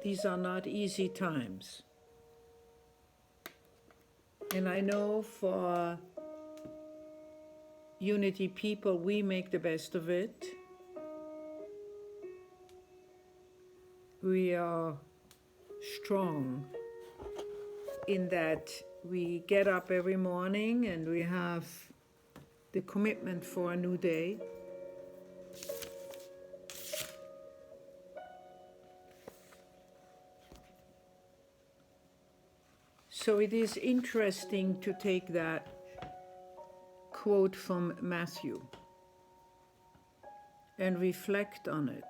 These are not easy times. And I know for Unity people, we make the best of it. We are strong in that we get up every morning and we have the commitment for a new day. So it is interesting to take that quote from Matthew and reflect on it.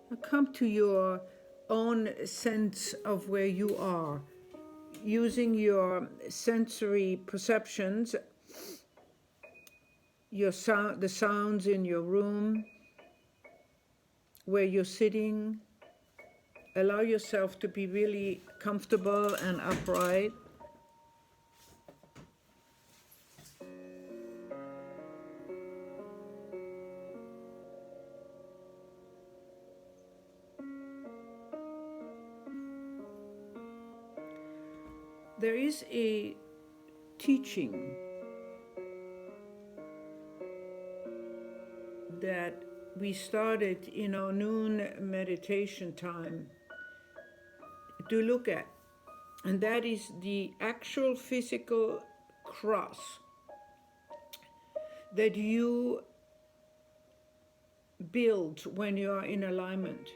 Now come to your own sense of where you are, using your sensory perceptions, your sound, the sounds in your room, where you're sitting. Allow yourself to be really comfortable and upright. There is a teaching that we started in our noon meditation time to look at, and that is the actual physical cross that you build when you are in alignment.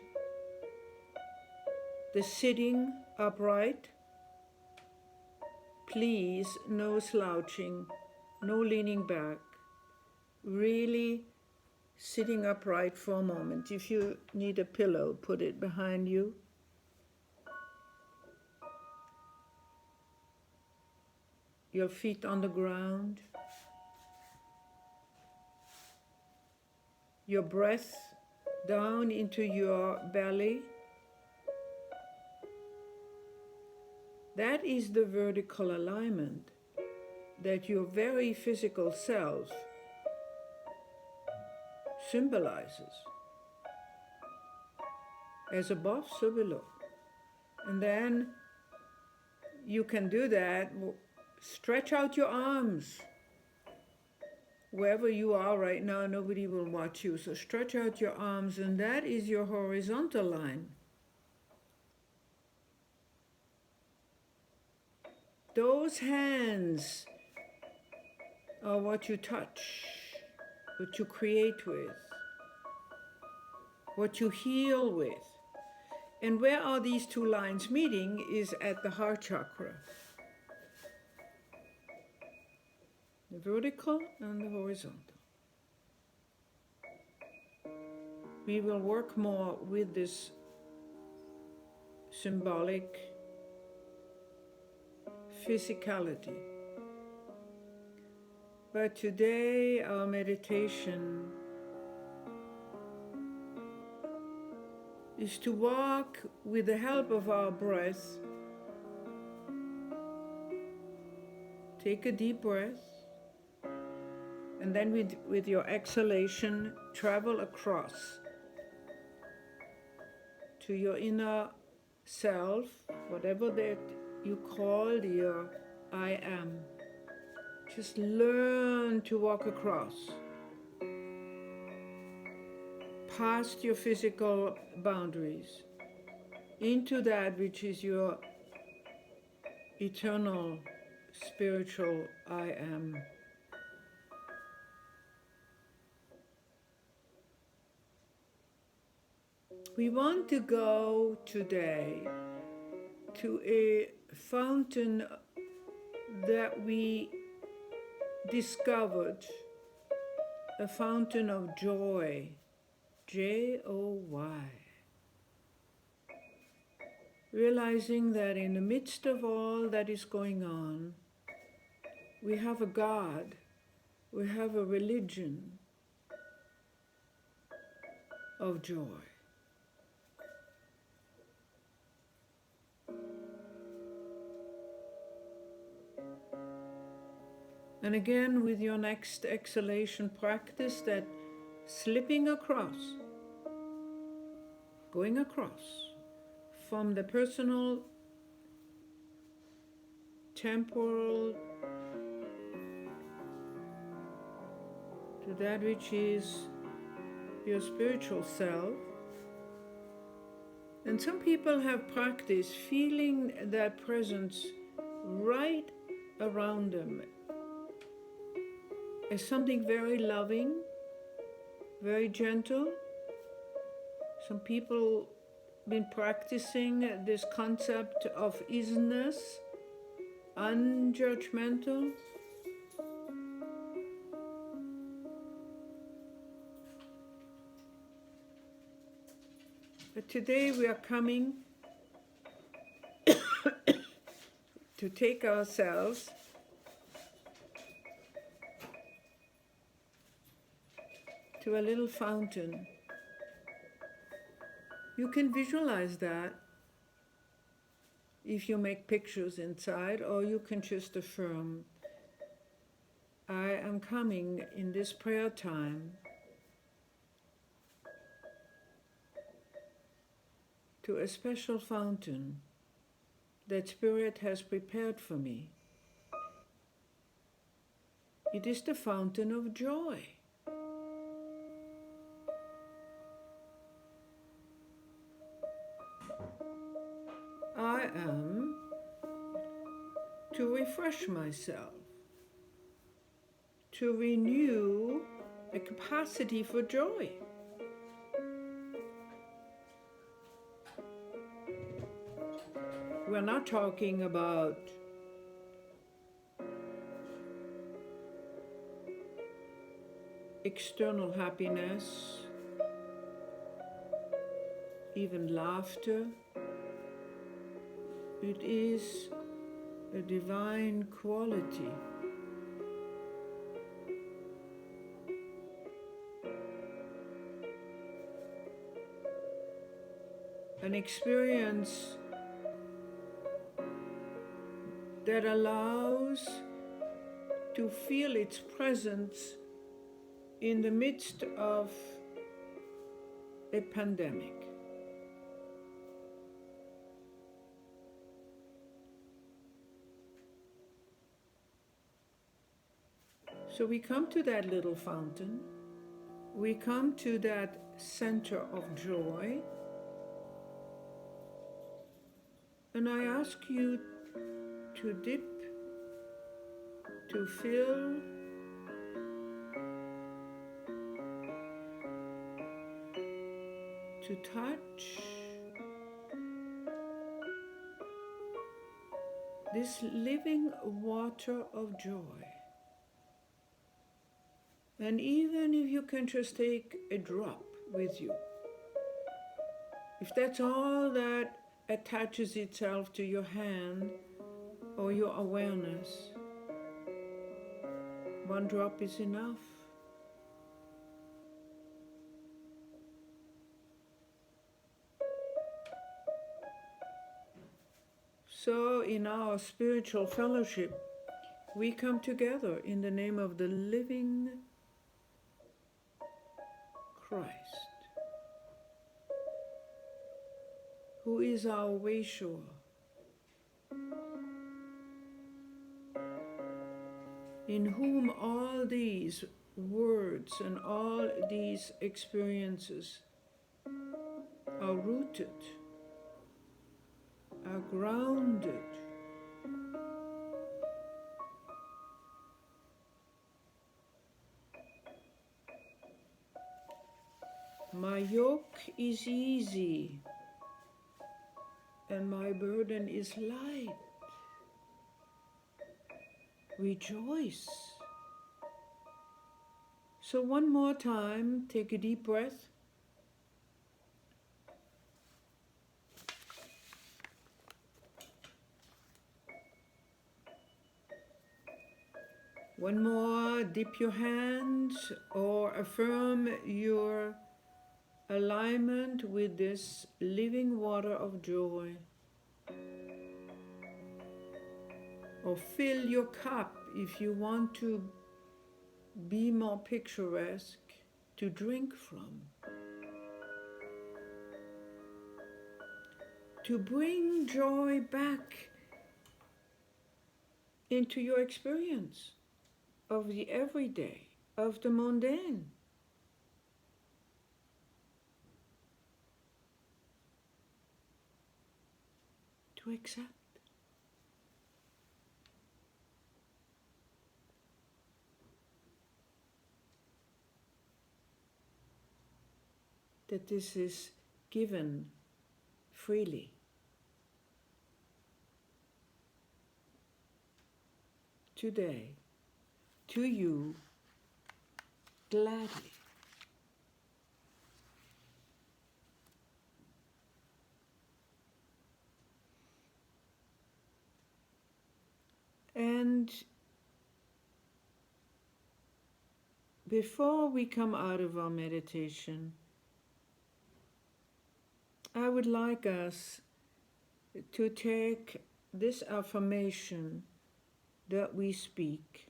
The sitting upright, please, no slouching, no leaning back, really sitting upright for a moment. If you need a pillow, put it behind you. Your feet on the ground. Your breath down into your belly. That is the vertical alignment that your very physical self symbolizes. As above, so below. And then you can do that. Stretch out your arms. Wherever you are right now, nobody will watch you. So stretch out your arms, and that is your horizontal line. Those hands are what you touch, what you create with, what you heal with. And where are these two lines meeting is at the heart chakra. The vertical and the horizontal. We will work more with this symbolic physicality. But today our meditation is to walk with the help of our breath. Take a deep breath, and then with your exhalation, travel across to your inner self, whatever that you call your I am. Just learn to walk across, past your physical boundaries, into that which is your eternal spiritual I am. We want to go today to a fountain that we discovered, a fountain of joy, Joy. Realizing that in the midst of all that is going on, We have a God. We have a religion of joy. And again, with your next exhalation, practice that slipping across, going across from the personal, temporal, to that which is your spiritual self. And some people have practiced feeling that presence right around them as something very loving, very gentle. Some people been practicing this concept of isness, unjudgmental. But today we are coming to take ourselves to a little fountain. You can visualize that if you make pictures inside, or you can just affirm, I am coming in this prayer time to a special fountain that Spirit has prepared for me. It is the fountain of joy. I am to refresh myself, to renew a capacity for joy. We're not talking about external happiness, even laughter. It is a divine quality. An experience that allows to feel its presence in the midst of a pandemic. So we come to that little fountain, we come to that center of joy, and I ask you to dip, to fill, to touch this living water of joy. And even if you can just take a drop with you, if that's all that attaches itself to your hand or your awareness, one drop is enough. So in our spiritual fellowship, we come together in the name of the living Christ, who is our way shore, in whom all these words and all these experiences are rooted, are grounded. My yoke is easy and my burden is light. Rejoice. So one more time, take a deep breath. One more, dip your hands or affirm your alignment with this living water of joy. Or fill your cup if you want to be more picturesque to drink from. To bring joy back into your experience of the everyday, of the mundane. To accept. That this is given freely. Today, to you, gladly. And before we come out of our meditation, I would like us to take this affirmation that we speak.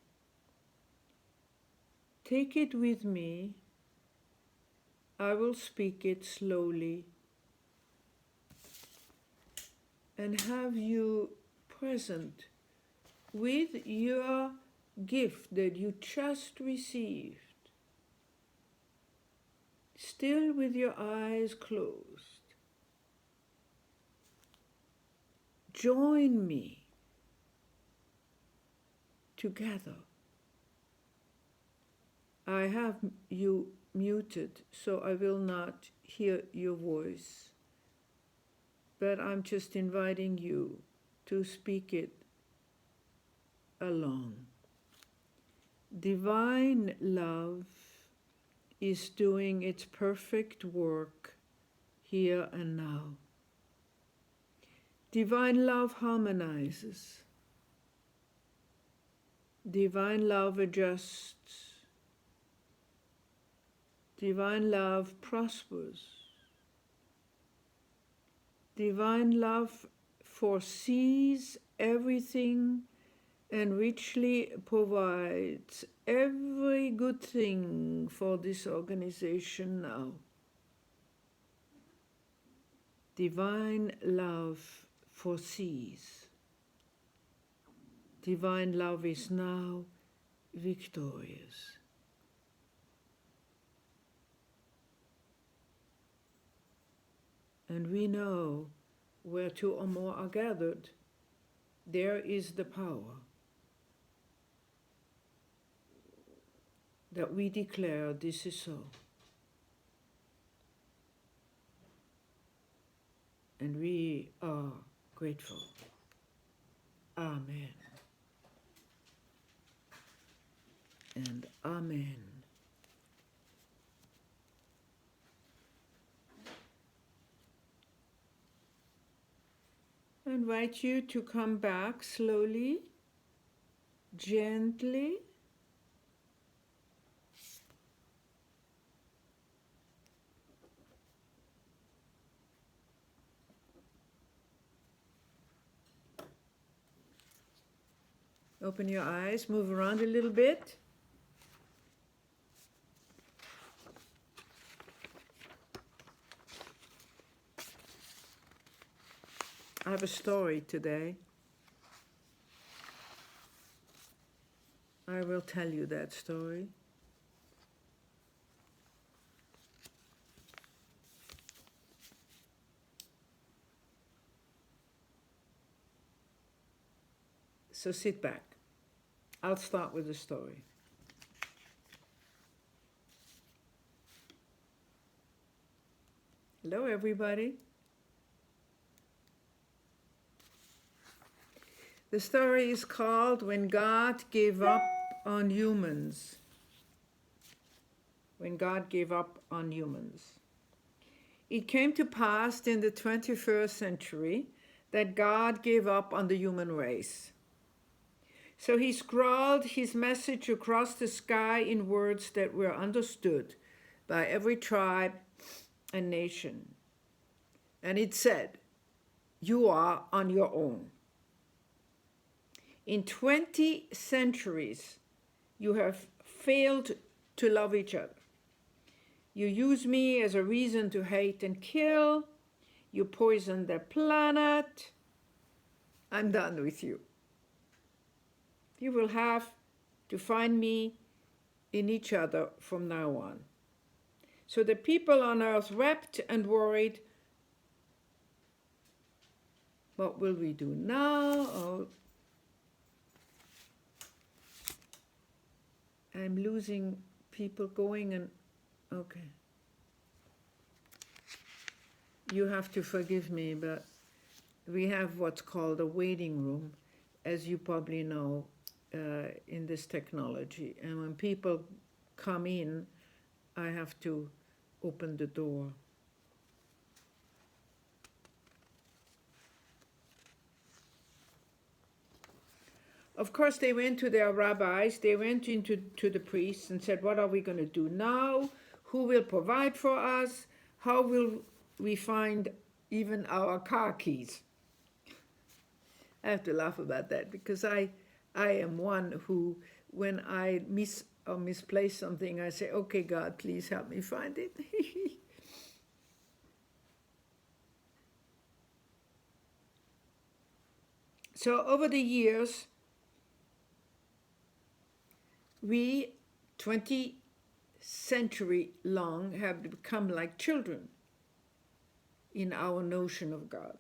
Take it with me. I will speak it slowly and have you present with your gift that you just received, still with your eyes closed. Join me together. I have you muted, so I will not hear your voice, but I'm just inviting you to speak it along. Divine love is doing its perfect work here and now. Divine love harmonizes. Divine love adjusts. Divine love prospers. Divine love foresees everything and richly provides every good thing for this organization now. Divine love foresees. Divine love is now victorious. And we know where two or more are gathered, there is the power that we declare this is so. And we are grateful. Amen. And amen. I invite you to come back slowly, gently. Open your eyes, move around a little bit. I have a story today. I will tell you that story. So sit back. I'll start with the story. Hello, everybody. The story is called When God Gave Up on Humans. When God gave up on humans. It came to pass in the 21st century that God gave up on the human race. So he scrawled his message across the sky in words that were understood by every tribe and nation. And it said, "You are on your own. In 20 centuries, you have failed to love each other. You use me as a reason to hate and kill. You poison the planet. I'm done with you. You will have to find me in each other from now on." So the people on earth wept and worried, what will we do now? Oh, I'm losing people going and, okay. You have to forgive me, but we have what's called a waiting room, as you probably know, in this technology. And when people come in, I have to open the door. Of course, they went to their rabbis, they went to the priests and said, what are we going to do now? Who will provide for us? How will we find even our car keys? I have to laugh about that because I am one who, when I misplace something, I say, okay, God, please help me find it. So over the years, we, 20 century long, have become like children in our notion of God.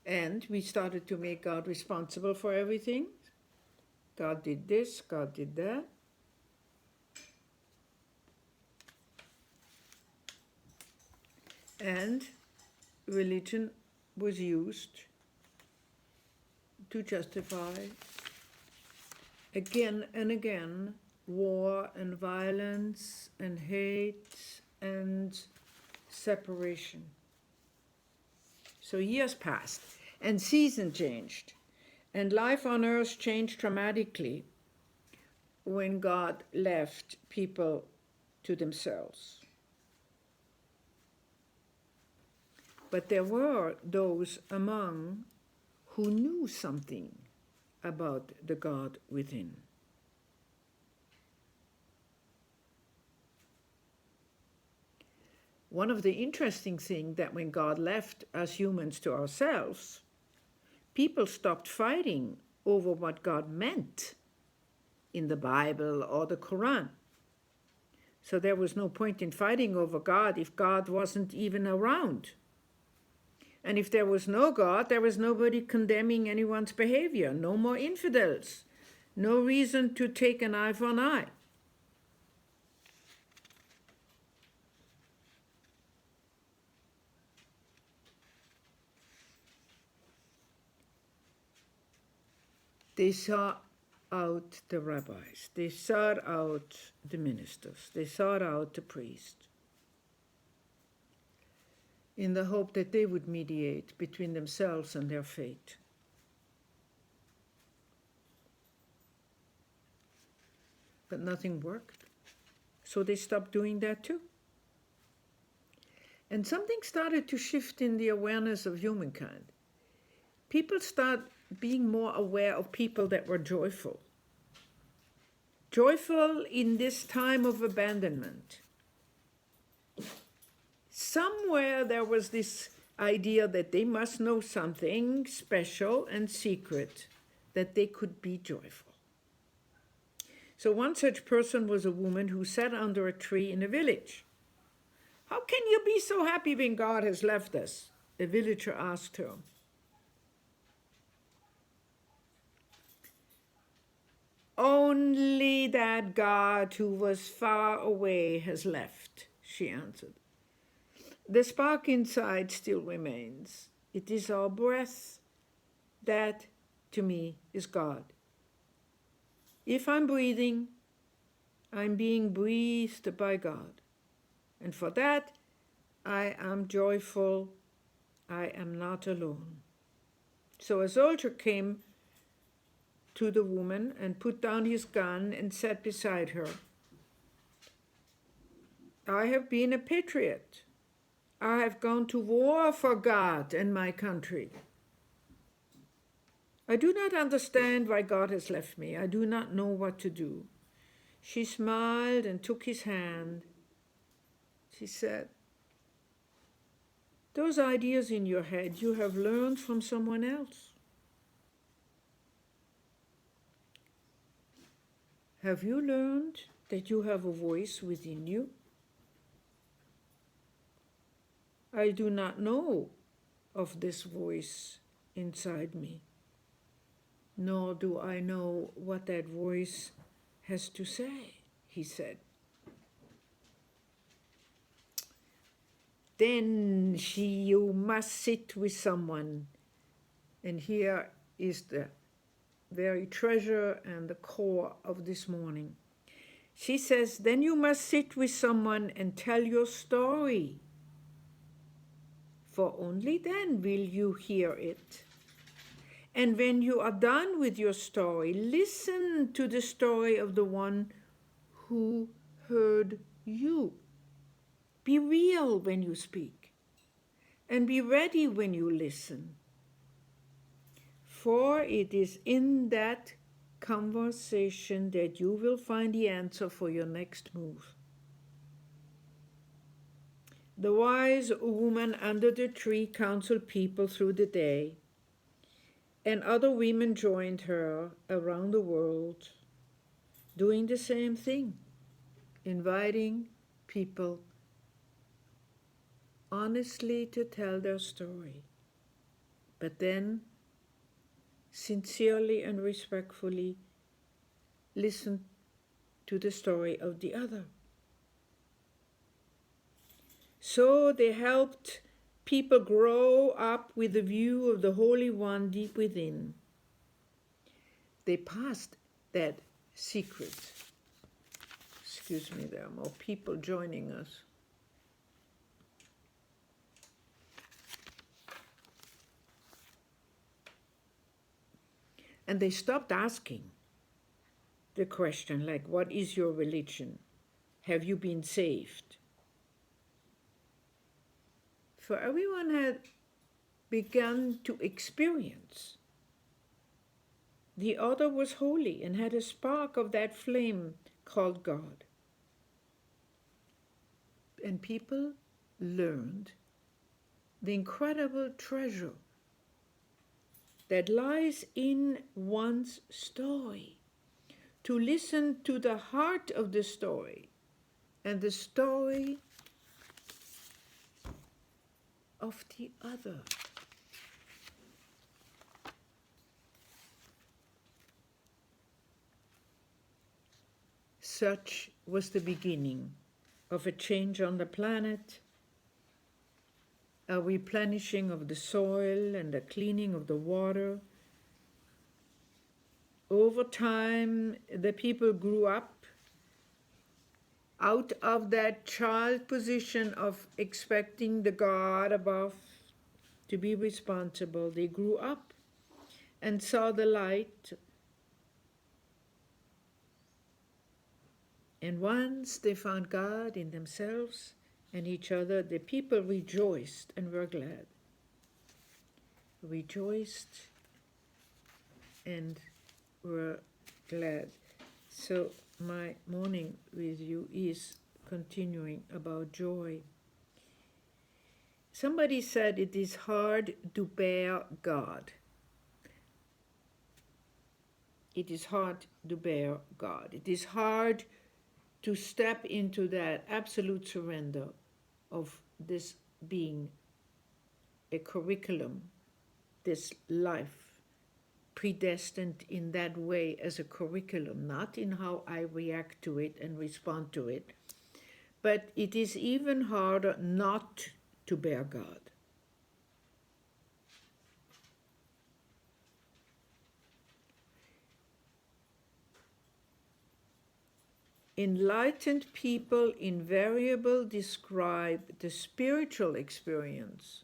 And we started to make God responsible for everything. God did this, God did that. And religion was used to justify again and again war and violence and hate and separation. So years passed and season changed and life on earth changed dramatically when God left people to themselves. But there were those among who knew something about the God within. One of the interesting things that when God left us humans to ourselves, people stopped fighting over what God meant in the Bible or the Quran. So there was no point in fighting over God if God wasn't even around. And if there was no God, there was nobody condemning anyone's behavior, no more infidels, no reason to take an eye for an eye. They sought out the rabbis, they sought out the ministers, they sought out the priests, in the hope that they would mediate between themselves and their fate. But nothing worked. So they stopped doing that too. And something started to shift in the awareness of humankind. People start being more aware of people that were joyful. Joyful in this time of abandonment. Somewhere there was this idea that they must know something special and secret, that they could be joyful. So one such person was a woman who sat under a tree in a village. "How can you be so happy when God has left us?" a villager asked her. "Only that God who was far away has left," she answered. "The spark inside still remains. It is our breath. That, to me, is God. If I'm breathing, I'm being breathed by God. And for that, I am joyful. I am not alone." So a soldier came to the woman and put down his gun and sat beside her. I have been a patriot. I have gone to war for God and my country. I do not understand why God has left me. I do not know what to do. She smiled and took his hand. She said, those ideas in your head you have learned from someone else. Have you learned that you have a voice within you? I do not know of this voice inside me, nor do I know what that voice has to say, he said. Then you must sit with someone. And here is the very treasure and the core of this morning. She says, then you must sit with someone and tell your story, for only then will you hear it. And when you are done with your story, listen to the story of the one who heard you. Be real when you speak, and be ready when you listen. For it is in that conversation that you will find the answer for your next move. The wise woman under the tree counseled people through the day, and other women joined her around the world, doing the same thing, inviting people honestly to tell their story, but then sincerely and respectfully listen to the story of the other. So they helped people grow up with a view of the Holy One deep within. They passed that secret. Excuse me, there are more people joining us. And they stopped asking the question like, what is your religion? Have you been saved? For everyone had begun to experience the other was holy and had a spark of that flame called God. And people learned the incredible treasure that lies in one's story, to listen to the heart of the story and the story of the other. Such was the beginning of a change on the planet, a replenishing of the soil and a cleaning of the water. Over time, the people grew up out of that child position of expecting the God above to be responsible. They grew up and saw the light. And once they found God in themselves and each other, the people rejoiced and were glad. Rejoiced and were glad. So my morning with you is continuing about joy. Somebody said it is hard to bear God. It is hard to bear God. It is hard to step into that absolute surrender of this being a curriculum, this life predestined in that way as a curriculum, not in how I react to it and respond to it. But it is even harder not to bear God. Enlightened people invariably describe the spiritual experience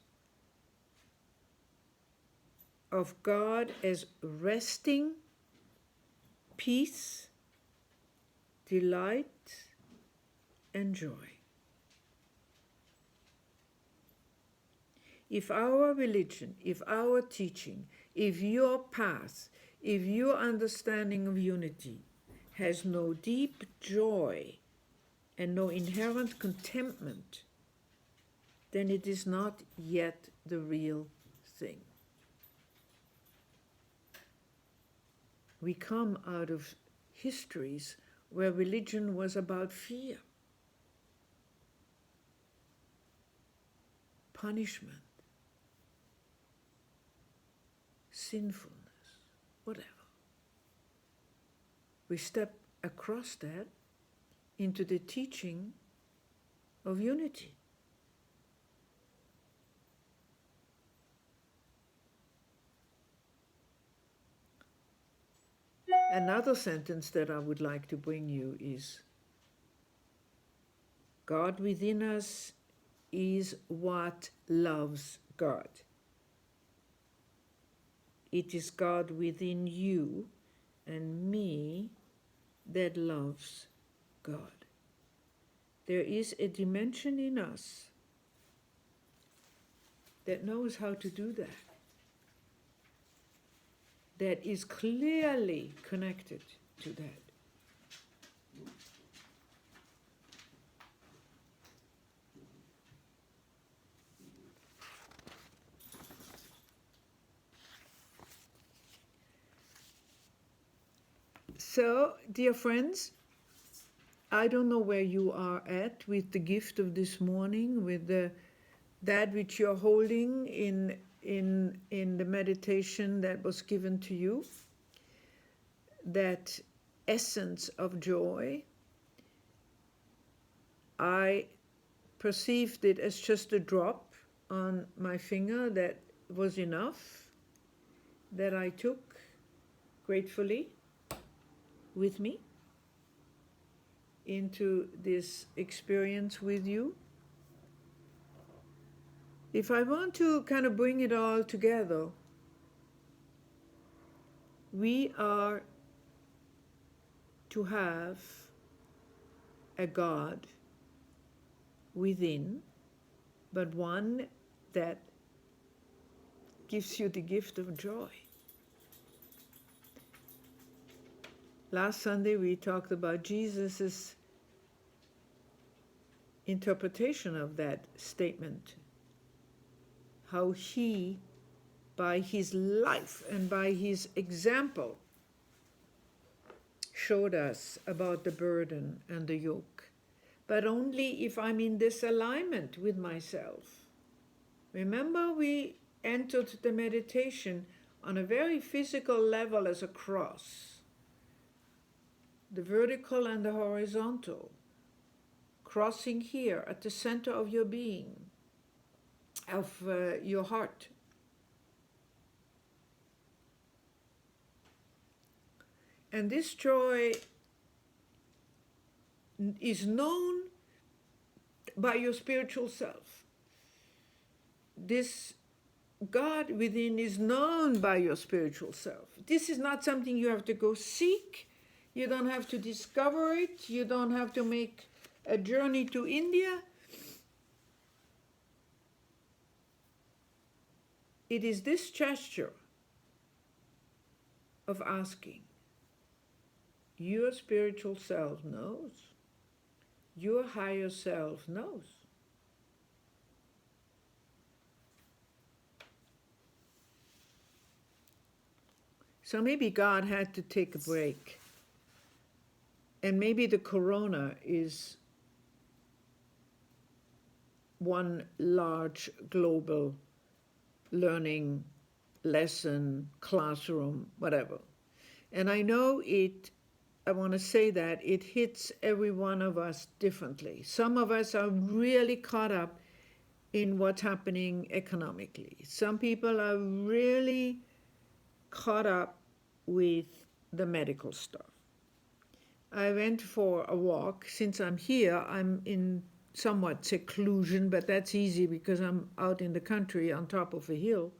of God as resting, peace, delight, and joy. If our religion, if our teaching, if your path, if your understanding of unity has no deep joy and no inherent contentment, then it is not yet the real thing. We come out of histories where religion was about fear, punishment, sinfulness, whatever. We step across that into the teaching of unity. Another sentence that I would like to bring you is, God within us is what loves God. It is God within you and me that loves God. There is a dimension in us that knows how to do that, that is clearly connected to that. So, dear friends, I don't know where you are at with the gift of this morning, with that which you're holding in the meditation that was given to you, that essence of joy. I perceived it as just a drop on my finger that was enough, that I took gratefully with me into this experience with you. If I want to kind of bring it all together, we are to have a God within, but one that gives you the gift of joy. Last Sunday we talked about Jesus's interpretation of that statement, how he, by his life and by his example, showed us about the burden and the yoke, but only if I'm in this alignment with myself. Remember, we entered the meditation on a very physical level as a cross, the vertical and the horizontal, crossing here at the center of your being, of your heart. And this joy is known by your spiritual self. This God within is known by your spiritual self. This is not something you have to go seek. You don't have to discover it. You don't have to make a journey to India. It is this gesture of asking. Your spiritual self knows. Your higher self knows. So maybe God had to take a break. And maybe the corona is one large global learning lesson, classroom, whatever. And I know I want to say that it hits every one of us differently. Some of us are really caught up in what's happening economically. Some people are really caught up with the medical stuff. I went for a walk. Since I'm here, I'm in somewhat seclusion, but that's easy because I'm out in the country on top of a hill.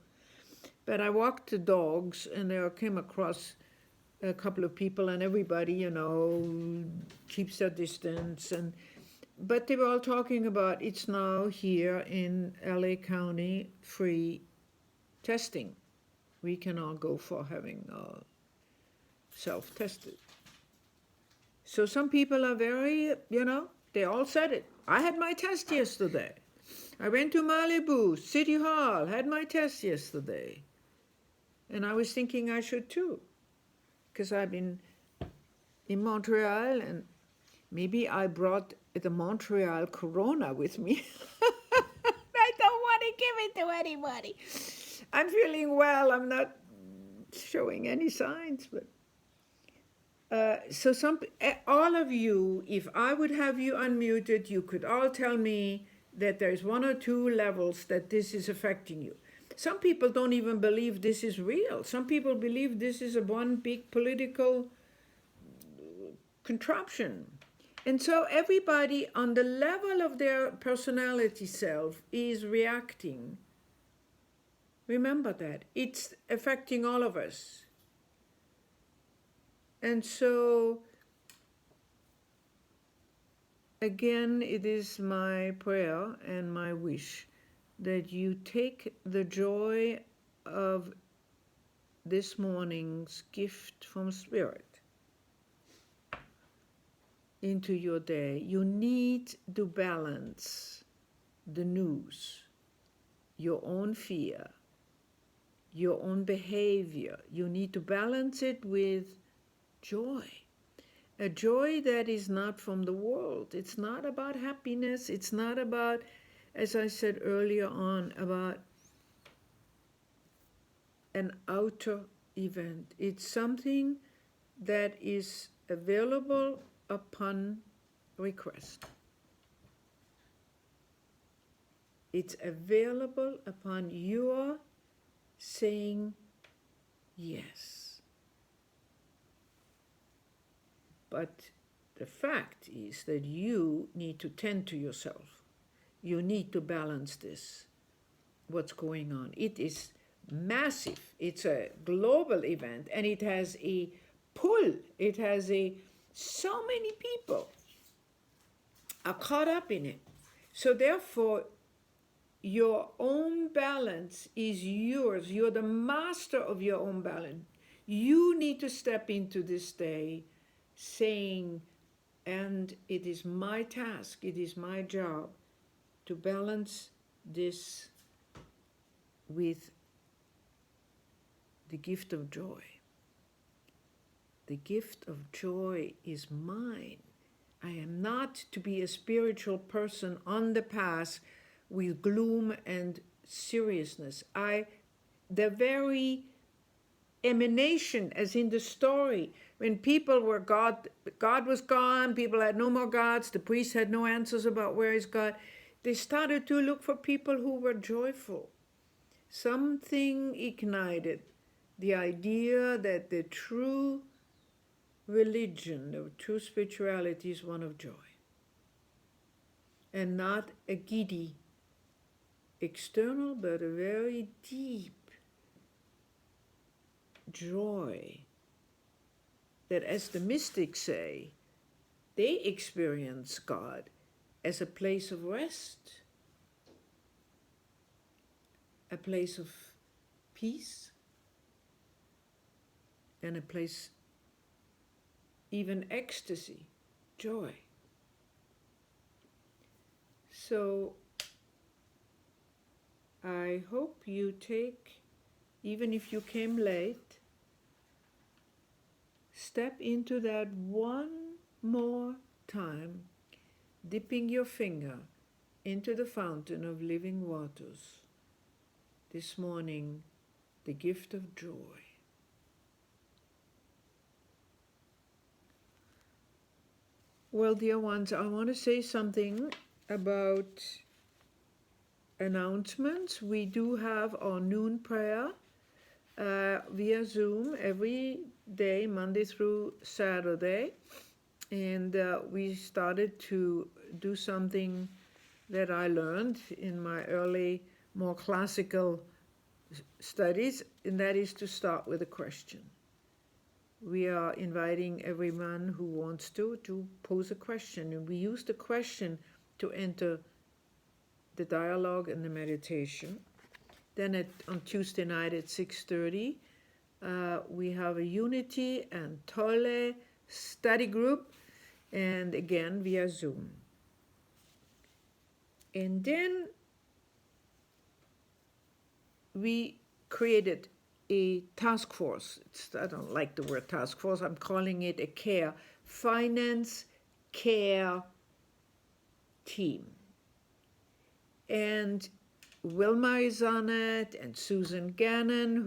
But I walked the dogs, and there I came across a couple of people, and everybody, keeps their distance. But they were all talking about it's now here in LA County free testing. We can all go for having self-tested. So some people are very, they all said it. I had my test yesterday. I went to Malibu, City Hall, had my test yesterday. And I was thinking I should too, because I've been in Montreal, and maybe I brought the Montreal Corona with me. I don't want to give it to anybody. I'm feeling well. I'm not showing any signs, but so all of you, if I would have you unmuted, you could all tell me that there's 1 or 2 levels that this is affecting you. Some people don't even believe this is real. Some people believe this is one big political contraption. And so everybody on the level of their personality self is reacting. Remember that. It's affecting all of us. And so, again, it is my prayer and my wish that you take the joy of this morning's gift from Spirit into your day. You need to balance the news, your own fear, your own behavior. You need to balance it with joy. A joy that is not from the world. It's not about happiness. It's not about, as I said earlier on, about an outer event. It's something that is available upon request. It's available upon your saying yes. But the fact is that you need to tend to yourself. You need to balance this, what's going on. It is massive. It's a global event, and it has a pull. It has so many people are caught up in it. So therefore, your own balance is yours. You're the master of your own balance. You need to step into this day saying, and it is my task, it is my job to balance this with the gift of joy. The gift of joy is mine. I am not to be a spiritual person on the path with gloom and seriousness. The very emanation, as in the story, when people were God was gone, people had no more gods, the priest had no answers about where is God, they started to look for people who were joyful. Something ignited the idea that the true religion, the true spirituality is one of joy, and not a giddy external, but a very deep joy that, as the mystics say, they experience God as a place of rest, a place of peace, and a place, even ecstasy, joy. So I hope you take, even if you came late, step into that one more time, dipping your finger into the fountain of living waters. This morning, the gift of joy. Well, dear ones, I want to say something about announcements. We do have our noon prayer via Zoom every day, Monday through Saturday. And we started to do something that I learned in my early, more classical studies, and that is to start with a question. We are inviting everyone who wants to pose a question, and we use the question to enter the dialogue and the meditation. Then on Tuesday night at 6:30, we have a Unity and Tolle study group, and again via Zoom. And then we created a task force. I don't like the word task force. I'm calling it a finance care team. And Wilma is on it, and Susan Gannon,